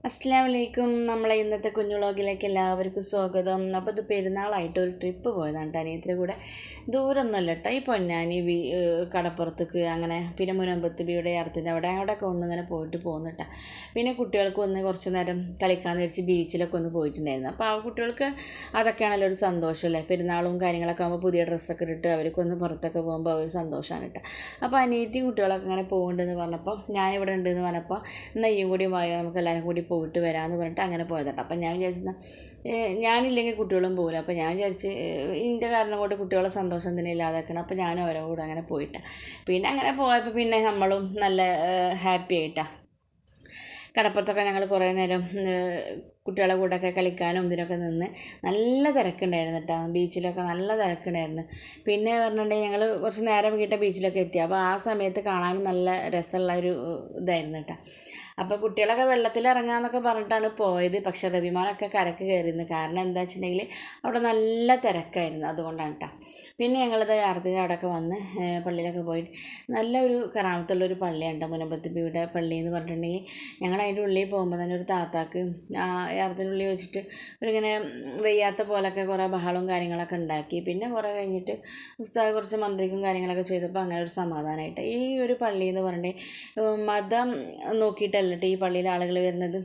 അസ്സലാമു അലൈക്കും. നമ്മളെ ഇന്നത്തെ കുഞ്ഞു വ്ളോഗിലേക്ക് എല്ലാവർക്കും സ്വാഗതം. അപ്പോൾ ഇത് പെരുന്നാളായിട്ട് ഒരു ട്രിപ്പ് പോയതാണ് കേട്ടോ അനിയത്തിൻ്റെ കൂടെ. ദൂരമൊന്നുമല്ല കേട്ടോ, ഈ പൊന്നാനി കടപ്പുറത്തേക്ക് അങ്ങനെ പിന്നെ മുനമ്പത്ത് ബിയുടെ അർത്തിൻ്റെ അവിടെയൊക്കെ ഒന്നിങ്ങനെ പോയിട്ട് പോകുന്നിട്ടാ. പിന്നെ കുട്ടികൾക്ക് ഒന്ന് കുറച്ച് നേരം കളിക്കാമെന്ന് വെച്ച് ബീച്ചിലൊക്കെ ഒന്ന് പോയിട്ടുണ്ടായിരുന്നു. അപ്പോൾ ആ കുട്ടികൾക്ക് അതൊക്കെയാണല്ലോ ഒരു സന്തോഷമല്ലേ. പെരുന്നാളും കാര്യങ്ങളൊക്കെ ആകുമ്പോൾ പുതിയ ഡ്രസ്സൊക്കെ ഇട്ടിട്ട് അവർക്കൊന്ന് പുറത്തൊക്കെ പോകുമ്പോൾ അവർ സന്തോഷമാണ് കേട്ടോ. അപ്പോൾ അനിയത്തിയും കുട്ടികളൊക്കെ അങ്ങനെ പോകുന്നുണ്ടെന്ന് പറഞ്ഞപ്പോൾ ഞാനിവിടെ ഉണ്ടെന്ന് പറഞ്ഞപ്പോൾ നെയ്യും കൂടി വായോ നമുക്ക് എല്ലാവരും കൂടി പോയിട്ട് വരാമെന്ന് പറഞ്ഞിട്ട് അങ്ങനെ പോയതാണ്. അപ്പം ഞാൻ വിചാരിച്ചാൽ ഞാനില്ലെങ്കിൽ കുട്ടികളും പോകില്ല. അപ്പോൾ ഞാൻ വിചാരിച്ച് ഇതിൻ്റെ കാരണം കൊണ്ട് കുട്ടികളെ സന്തോഷം തന്നെ ഇല്ലാതാക്കണം. അപ്പോൾ ഞാനും അവരുടെ കൂടെ അങ്ങനെ പോയിട്ട് പിന്നെ അങ്ങനെ പോയപ്പോൾ പിന്നെ നമ്മളും നല്ല ഹാപ്പി ആയിട്ടാണ്. കടപ്പുറത്തൊക്കെ ഞങ്ങൾ കുറേ നേരം കുട്ടികളെ കൂടെയൊക്കെ കളിക്കാനും ഇതിനൊക്കെ നിന്ന് നല്ല തിരക്കുണ്ടായിരുന്നു കേട്ടോ. ബീച്ചിലൊക്കെ നല്ല തിരക്കുണ്ടായിരുന്നു. പിന്നെ പറഞ്ഞിട്ടുണ്ടെങ്കിൽ ഞങ്ങൾ കുറച്ച് നേരം വൈകിട്ട് ബീച്ചിലൊക്കെ എത്തി. അപ്പോൾ ആ സമയത്ത് കാണാനും നല്ല രസമുള്ള ഒരു ഇതായിരുന്നു കേട്ടോ. അപ്പോൾ കുട്ടികളൊക്കെ വെള്ളത്തിൽ ഇറങ്ങാമെന്നൊക്കെ പറഞ്ഞിട്ടാണ് പോയത്. പക്ഷേ റബിമാനൊക്കെ കരക്ക് കയറിയിരുന്നു. കാരണം എന്താ വെച്ചിട്ടുണ്ടെങ്കിൽ അവിടെ നല്ല തിരക്കായിരുന്നു, അതുകൊണ്ടാണ് കേട്ടോ. പിന്നെ ഞങ്ങളിത് യാത്രത്തിൻ്റെ അവിടെയൊക്കെ വന്ന് പള്ളിയിലൊക്കെ പോയിട്ട് നല്ലൊരു കറാമത്തുള്ളൊരു പള്ളിയാണ് മുനമ്പത്ത് ബിയുടെ പള്ളി എന്ന് പറഞ്ഞിട്ടുണ്ടെങ്കിൽ. ഞങ്ങൾ അതിൻ്റെ ഉള്ളിൽ പോകുമ്പോൾ തന്നെ ഒരു താത്താക്ക് യാത്രത്തിൻ്റെ ഉള്ളിൽ വെച്ചിട്ട് ഒരിങ്ങനെ വെയ്യാത്ത പോലൊക്കെ കുറേ ബഹളവും കാര്യങ്ങളൊക്കെ ഉണ്ടാക്കി. പിന്നെ കുറേ കഴിഞ്ഞിട്ട് ഉസ്താദ് കുറച്ച് മന്ത്രിക്കും കാര്യങ്ങളൊക്കെ ചെയ്തപ്പോൾ അങ്ങനെ ഒരു സമാധാനമായിട്ട്. ഈ ഒരു പള്ളി എന്ന് പറഞ്ഞിട്ടുണ്ടെങ്കിൽ മതം നോക്കിയിട്ടല്ല ഈ പള്ളിയിലെ ആളുകൾ വരുന്നത്.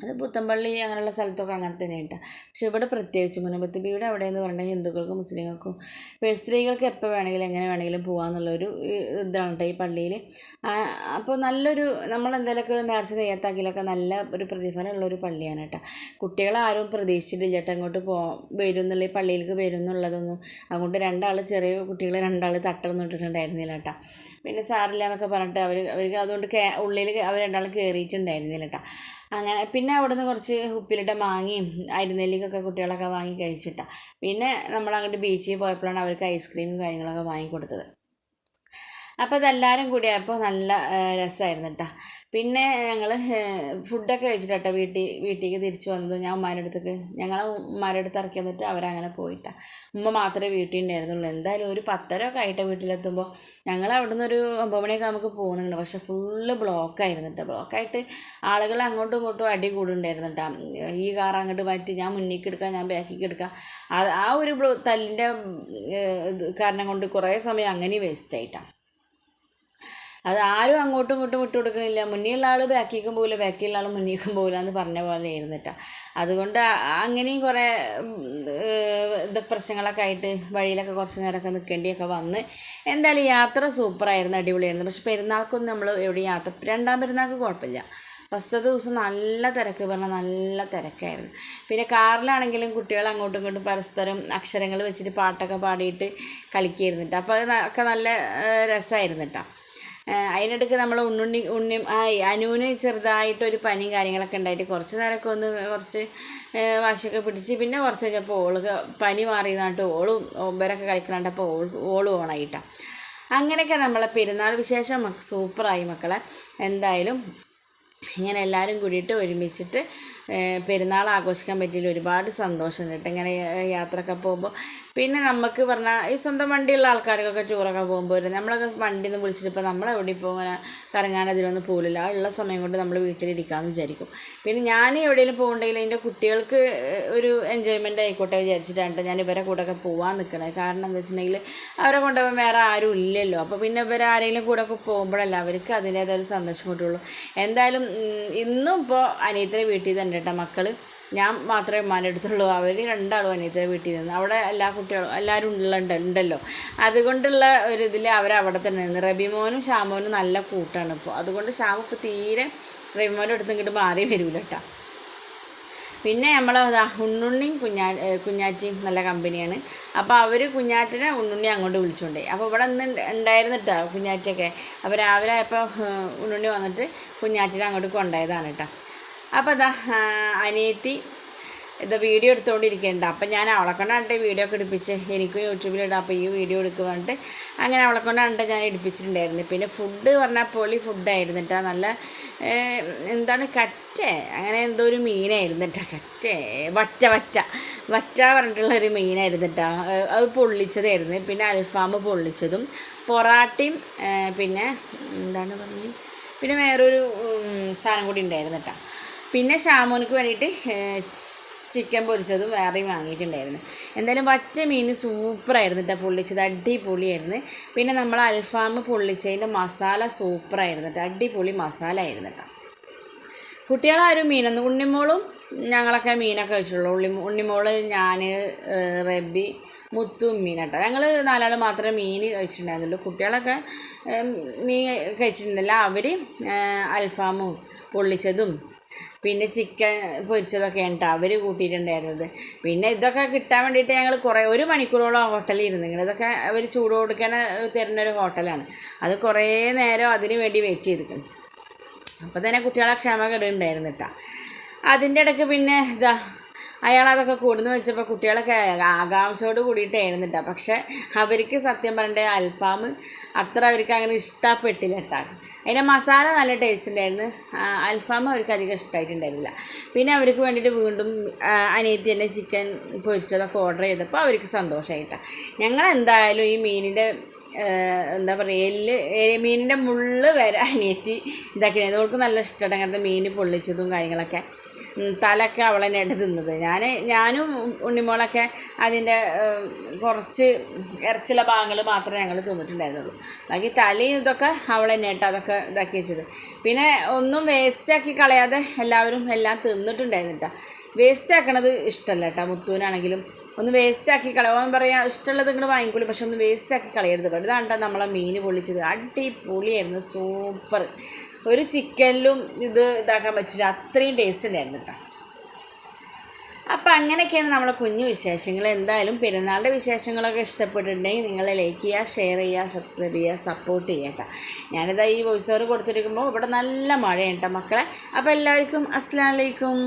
അത് പുത്തൻപള്ളി അങ്ങനെയുള്ള സ്ഥലത്തൊക്കെ അങ്ങനെ തന്നെയുണ്ട്. പക്ഷെ ഇവിടെ പ്രത്യേകിച്ച് മുനമ്പത്ത് ബിയുടെ അവിടെ എന്ന് പറഞ്ഞാൽ ഹിന്ദുക്കൾക്കും മുസ്ലിങ്ങൾക്കും സ്ത്രീകൾക്ക് എപ്പോൾ വേണമെങ്കിലും എങ്ങനെ വേണമെങ്കിലും പോകാമെന്നുള്ളൊരു ഇതാണ് കേട്ടോ ഈ പള്ളിയിൽ. അപ്പോൾ നല്ലൊരു നമ്മളെന്തെങ്കിലുമൊക്കെ ഒരു നേർച്ച നെയ്യത്താക്കിലൊക്കെ നല്ല ഒരു പ്രതിഫലമുള്ളൊരു പള്ളിയാണ് കേട്ടോ. കുട്ടികളാരും പ്രതീക്ഷിച്ചിട്ടില്ല കേട്ടോ ഇങ്ങോട്ട് വരും എന്നുള്ള ഈ പള്ളിയിലേക്ക് വരും എന്നുള്ളതൊന്നും. അതുകൊണ്ട് ചെറിയ കുട്ടികൾ 2 തട്ടൊന്നും ഇട്ടിട്ടുണ്ടായിരുന്നില്ല കേട്ടോ. പിന്നെ സാറില്ല എന്നൊക്കെ പറഞ്ഞിട്ട് അവർക്ക് അതുകൊണ്ട് ഉള്ളിൽ അവർ 2 കയറിയിട്ടുണ്ടായിരുന്നില്ല കേട്ടോ. അങ്ങനെ പിന്നെ അവിടെ നിന്ന് കുറച്ച് ഉപ്പിലിട്ട മാങ്ങയും അരിനെല്ലിക്കൊക്കെ കുട്ടികളൊക്കെ വാങ്ങി കഴിച്ചിട്ടാണ്. പിന്നെ നമ്മളങ്ങോട്ട് ബീച്ചിൽ പോയപ്പോഴാണ് അവർക്ക് ഐസ്ക്രീമും കാര്യങ്ങളൊക്കെ വാങ്ങിക്കൊടുത്തത്. അപ്പോൾ അതെല്ലാവരും കൂടിയായപ്പോൾ നല്ല രസമായിരുന്നു കേട്ടോ. പിന്നെ ഞങ്ങൾ ഫുഡൊക്കെ കഴിച്ചിട്ടാട്ടോ വീട്ടിലേക്ക് തിരിച്ചു വന്നത്. ഞാൻ ഉമ്മാരുടെ അടുത്ത് ഇറക്കി വന്നിട്ട് അവരങ്ങനെ പോയിട്ടാണ്. ഉമ്മ മാത്രമേ വീട്ടിൽ ഉണ്ടായിരുന്നുള്ളൂ. എന്തായാലും ഒരു 10:30 ഒക്കെ ആയിട്ട് വീട്ടിലെത്തുമ്പോൾ ഞങ്ങൾ അവിടെ നിന്ന് ഒരു 9 മണിയൊക്കെ നമുക്ക് പോകുന്നുണ്ട്. പക്ഷെ ഫുള്ള് ബ്ലോക്കായിരുന്നു കേട്ടോ. ബ്ലോക്കായിട്ട് ആളുകൾ അങ്ങോട്ടും ഇങ്ങോട്ടും അടി കൂടുണ്ടായിരുന്നു കേട്ടോ. ഈ കാർ അങ്ങോട്ട് മാറ്റി ഞാൻ മുന്നിലേക്ക് എടുക്കാം, ഞാൻ ബാക്കിലേക്ക് എടുക്കാം. ആ ഒരു തല്ലിൻ്റെ കാരണം കൊണ്ട് കുറേ സമയം അങ്ങനെ വേസ്റ്റായിട്ടാണ്. അത് ആരും അങ്ങോട്ടും ഇങ്ങോട്ടും വിട്ടു കൊടുക്കണില്ല. മുന്നിലുള്ള ആൾ ബാക്കിലേക്കും പോകില്ല, ബാക്കിലുള്ള ആൾ മുന്നിലേക്കും പോകില്ല എന്ന് പറഞ്ഞ പോലെ ആയിരുന്നിട്ടാണ്. അതുകൊണ്ട് അങ്ങനെയും കുറേ പ്രശ്നങ്ങളൊക്കെ ആയിട്ട് വഴിയിലൊക്കെ കുറച്ച് നേരമൊക്കെ നിൽക്കേണ്ടിയൊക്കെ വന്ന്. എന്തായാലും യാത്ര സൂപ്പറായിരുന്നു, അടിപൊളിയായിരുന്നു. പക്ഷെ പെരുന്നാൾക്കൊന്നും നമ്മൾ എവിടെയും യാത്ര 2ാം പെരുന്നാൾക്ക് കുഴപ്പമില്ല. ഫസ്റ്റത്തെ ദിവസം നല്ല തിരക്ക് പറഞ്ഞാൽ നല്ല തിരക്കായിരുന്നു. പിന്നെ കാറിലാണെങ്കിലും കുട്ടികൾ അങ്ങോട്ടും ഇങ്ങോട്ടും പരസ്പരം അക്ഷരങ്ങൾ വെച്ചിട്ട് പാട്ടൊക്കെ പാടിയിട്ട് കളിക്കായിരുന്നിട്ട്. അപ്പോൾ അതൊക്കെ നല്ല രസമായിരുന്നു കേട്ടോ. അതിനിടയ്ക്ക് നമ്മൾ അനുവിന് ചെറുതായിട്ടൊരു പനിയും കാര്യങ്ങളൊക്കെ ഉണ്ടായിട്ട് കുറച്ച് നേരമൊക്കെ കുറച്ച് വാശിയൊക്കെ പിടിച്ച്. പിന്നെ കുറച്ച് കഴിഞ്ഞപ്പോൾ പനി മാറിയതായിട്ട് ഇവരൊക്കെ കളിക്കണപ്പോൾ ഓളും ഓണായിട്ടാണ്. അങ്ങനെയൊക്കെ നമ്മളെ പെരുന്നാൾ വിശേഷം സൂപ്പറായി മക്കളെ. എന്തായാലും ഇങ്ങനെ എല്ലാവരും കൂടിയിട്ട് ഒരുമിച്ചിട്ട് പെരുന്നാൾ ആഘോഷിക്കാൻ പറ്റിയതിൽ ഒരുപാട് സന്തോഷമുണ്ട് കേട്ടോ. ഇങ്ങനെ യാത്രയൊക്കെ പോകുമ്പോൾ പിന്നെ നമുക്ക് പറഞ്ഞാൽ ഈ സ്വന്തം വണ്ടിയുള്ള ആൾക്കാർക്കൊക്കെ ടൂറൊക്കെ പോകുമ്പോൾ നമ്മളൊക്കെ വണ്ടി നിന്ന് വിളിച്ചിട്ട് ഇപ്പോൾ നമ്മളെവിടെ ഇപ്പോൾ ഇങ്ങനെ കറങ്ങാൻ അതിലൊന്നും പോകില്ല. ഉള്ള സമയം കൊണ്ട് നമ്മൾ വീട്ടിലിരിക്കാമെന്ന് വിചാരിക്കും. പിന്നെ ഞാൻ എവിടെയെങ്കിലും പോകുന്നുണ്ടെങ്കിൽ എൻ്റെ കുട്ടികൾക്ക് ഒരു എൻജോയ്മെൻ്റ് ആയിക്കോട്ടെ വിചാരിച്ചിട്ടാണ് ഞാൻ ഇവരെ കൂടെയൊക്കെ പോകാൻ നിൽക്കുന്നത്. കാരണം എന്താ വെച്ചിട്ടുണ്ടെങ്കിൽ അവരെ കൊണ്ടുപോകാൻ വേറെ ആരും ഇല്ലല്ലോ. അപ്പോൾ പിന്നെ ഇവരെ ആരെങ്കിലും കൂടെ ഒക്കെ പോകുമ്പോഴല്ല അവർക്ക് അതിൻ്റേതായ ഒരു സന്തോഷം കിട്ടുള്ളൂ. എന്തായാലും ഇന്നും ഇപ്പോൾ അനിയത്തിൻ്റെ വീട്ടിൽ തന്നെ കേട്ടോ മക്കൾ. ഞാൻ മാത്രമേ ഉമ്മാൻ്റെ അടുത്തുള്ളൂ. അവർ 2 ആളും അനിയത്തിൻ്റെ വീട്ടിൽ നിന്ന്. അവിടെ എല്ലാ കുട്ടികളും എല്ലാവരും ഉണ്ടല്ലോ. അതുകൊണ്ടുള്ള ഒരു ഇതിൽ അവരവിടെ തന്നെ നിന്ന്. റബിമോനും ഷാമോനും നല്ല കൂട്ടാണ് ഇപ്പോൾ. അതുകൊണ്ട് ഷാമു ഇപ്പോൾ തീരെ റബിമോൻ്റെ അടുത്ത് ഇങ്ങോട്ട് മാറി വരില്ല കേട്ടോ. പിന്നെ നമ്മൾ ഉണ്ണുണ്ണിയും കുഞ്ഞാറ്റിയും നല്ല കമ്പനിയാണ്. അപ്പോൾ അവർ കുഞ്ഞാറ്റിനെ ഉണ്ണുണ്ണി അങ്ങോട്ട് വിളിച്ചുകൊണ്ടേ. അപ്പോൾ ഇവിടെ ഉണ്ടായിരുന്നിട്ടാ കുഞ്ഞാറ്റൊക്കെ. അപ്പോൾ രാവിലെ ആയപ്പോൾ ഉണ്ണുണ്ണി വന്നിട്ട് കുഞ്ഞാറ്റിനെ അങ്ങോട്ട് കൊണ്ടുപോയതാണ് കേട്ടോ. അപ്പോൾ അനിയത്തി വീഡിയോ എടുത്തുകൊണ്ടിരിക്കുന്നുണ്ട്. അപ്പം ഞാൻ അവളെ കൊണ്ടാണ് വീഡിയോ ഒക്കെ എടുപ്പിച്ച് എനിക്കും യൂട്യൂബിലിടാം. അപ്പോൾ ഈ വീഡിയോ എടുക്കുക പറഞ്ഞിട്ട് അങ്ങനെ അവളെ കൊണ്ടാണ് ഞാൻ എടുപ്പിച്ചിട്ടുണ്ടായിരുന്നു. പിന്നെ ഫുഡ് പറഞ്ഞാൽ പൊളി ഫുഡായിരുന്നു കേട്ടോ. നല്ല എന്താണ് അങ്ങനെ എന്തോ ഒരു മീനായിരുന്നു കേട്ടോ. വറ്റ പറഞ്ഞിട്ടുള്ളൊരു മീനായിരുന്നു കേട്ടോ. അത് പൊള്ളിച്ചതായിരുന്നു. പിന്നെ അൽഫാം പൊള്ളിച്ചതും പൊറാട്ടയും പിന്നെ എന്താണ് പറഞ്ഞത്, പിന്നെ വേറൊരു സാധനം കൂടി ഉണ്ടായിരുന്നു കേട്ടോ. പിന്നെ ഷാമോനക്ക് വേണ്ടിയിട്ട് ചിക്കൻ പൊരിച്ചതും വേറെയും വാങ്ങിയിട്ടുണ്ടായിരുന്നു. എന്തായാലും വറ്റ മീൻ സൂപ്പറായിരുന്നു കേട്ടോ, പൊള്ളിച്ചത് അടിപൊളിയായിരുന്നു. പിന്നെ നമ്മൾ അൽഫാം പൊള്ളിച്ചതിൻ്റെ മസാല സൂപ്പറായിരുന്നു കേട്ടോ, അടിപൊളി മസാല ആയിരുന്നു കേട്ടോ. കുട്ടികളാരും മീനൊന്നും, ഉണ്ണിമോളും ഞങ്ങളൊക്കെ മീനൊക്കെ കഴിച്ചിട്ടുള്ളൂ. ഉണ്ണിമോള്, ഞാൻ, റബ്ബി, മുത്തും മീൻ കേട്ടോ. ഞങ്ങൾ 4 ആൾ മാത്രമേ മീൻ കഴിച്ചിട്ടുണ്ടായിരുന്നുള്ളൂ. കുട്ടികളൊക്കെ മീൻ കഴിച്ചിട്ടുണ്ടല്ല. അവർ അൽഫാമും പൊള്ളിച്ചതും പിന്നെ ചിക്കൻ പൊരിച്ചതൊക്കെയാണ് കേട്ടോ അവർ കൂട്ടിയിട്ടുണ്ടായിരുന്നത്. പിന്നെ ഇതൊക്കെ കിട്ടാൻ വേണ്ടിയിട്ട് ഞങ്ങൾ 1 മണിക്കൂറോളം ഹോട്ടലിൽ ഇരുന്നു. ഇതൊക്കെ അവർ ചൂട് കൊടുക്കാൻ തരുന്നൊരു ഹോട്ടലാണ്. അത് കുറേ നേരം അതിന് വേണ്ടി വെയിറ്റ് ചെയ്തിരിക്കുന്നു. അപ്പോൾ തന്നെ കുട്ടികളെ ക്ഷമ കെടുണ്ടായിരുന്നു കേട്ടോ. അതിൻ്റെ ഇടയ്ക്ക് പിന്നെ അയാളതൊക്കെ കൂടുന്ന് വെച്ചപ്പോൾ കുട്ടികളൊക്കെ ആകാംക്ഷയോട് കൂടിയിട്ടായിരുന്നു കേട്ടോ. പക്ഷേ അവർക്ക് സത്യം പറഞ്ഞിട്ട് അൽഫാം അത്ര അവർക്ക് അങ്ങനെ ഇഷ്ടപ്പെട്ടില്ല കേട്ടോ. അതിൻ്റെ മസാല നല്ല ടേസ്റ്റ് ഉണ്ടായിരുന്നു, അൽഫാം അവർക്ക് അധികം ഇഷ്ടമായിട്ടുണ്ടായിരുന്നില്ല. പിന്നെ അവർക്ക് വേണ്ടിയിട്ട് വീണ്ടും അനിയത്തി തന്നെ ചിക്കൻ പൊരിച്ചതൊക്കെ ഓർഡർ ചെയ്തപ്പോൾ അവർക്ക് സന്തോഷമായിട്ടാണ്. ഞങ്ങൾ എന്തായാലും ഈ മീനിൻ്റെ എന്താ പറയുക, മീനിൻ്റെ മുള്ള് വരെ അനിയത്തി ഇതാക്കിയത്. അവൾക്ക് നല്ല ഇഷ്ടമാണ് അങ്ങനത്തെ മീൻ പൊള്ളിച്ചതും കാര്യങ്ങളൊക്കെ. തലയൊക്കെ അവൾ തന്നെയായിട്ട് തിന്നത്. ഞാനും ഉണ്ണിമോളൊക്കെ അതിൻ്റെ കുറച്ച് ഇറച്ചിയുള്ള ഭാഗങ്ങൾ മാത്രമേ ഞങ്ങൾ തിന്നിട്ടുണ്ടായിരുന്നുള്ളൂ. ബാക്കി തലയും ഇതൊക്കെ അവൾ തന്നെയായിട്ട് അതൊക്കെ ഇതാക്കി വെച്ചത്. പിന്നെ ഒന്നും വേസ്റ്റാക്കി കളയാതെ എല്ലാവരും എല്ലാം തിന്നിട്ടുണ്ടായിരുന്നു കേട്ടോ. വേസ്റ്റ് ആക്കണത് ഇഷ്ടമല്ല കേട്ടോ. മുത്തൂനാണെങ്കിലും ഒന്ന് വേസ്റ്റാക്കി കളയാൻ പറയാം, ഇഷ്ടമുള്ളത് നിങ്ങൾ വാങ്ങിക്കൊള്ളി, പക്ഷെ ഒന്ന് വേസ്റ്റാക്കി കളയരുത്. ഇതാണ് കേട്ടോ നമ്മളെ മീൻ പൊള്ളിച്ചത്, അടിപൊളിയായിരുന്നു, സൂപ്പർ. ഒരു ചിക്കനിലും ഇതാക്കാൻ പറ്റില്ല, അത്രയും ടേസ്റ്റ് ഉണ്ടായിരുന്നു കേട്ടോ. അപ്പോൾ അങ്ങനെയൊക്കെയാണ് നമ്മളെ കുഞ്ഞു വിശേഷങ്ങൾ. എന്തായാലും പെരുന്നാളിൻ്റെ വിശേഷങ്ങളൊക്കെ ഇഷ്ടപ്പെട്ടിട്ടുണ്ടെങ്കിൽ നിങ്ങൾ ലൈക്ക് ചെയ്യുക, ഷെയർ ചെയ്യുക, സബ്സ്ക്രൈബ് ചെയ്യുക, സപ്പോർട്ട് ചെയ്യുക കേട്ടോ. ഞാനിതാ ഈ വോയിസ് ഓവർ കൊടുത്തിരിക്കുമ്പോൾ ഇവിടെ നല്ല മഴയാണ് കേട്ടോ മക്കളെ. അപ്പോൾ എല്ലാവർക്കും അസ്സലാമു അലൈക്കും.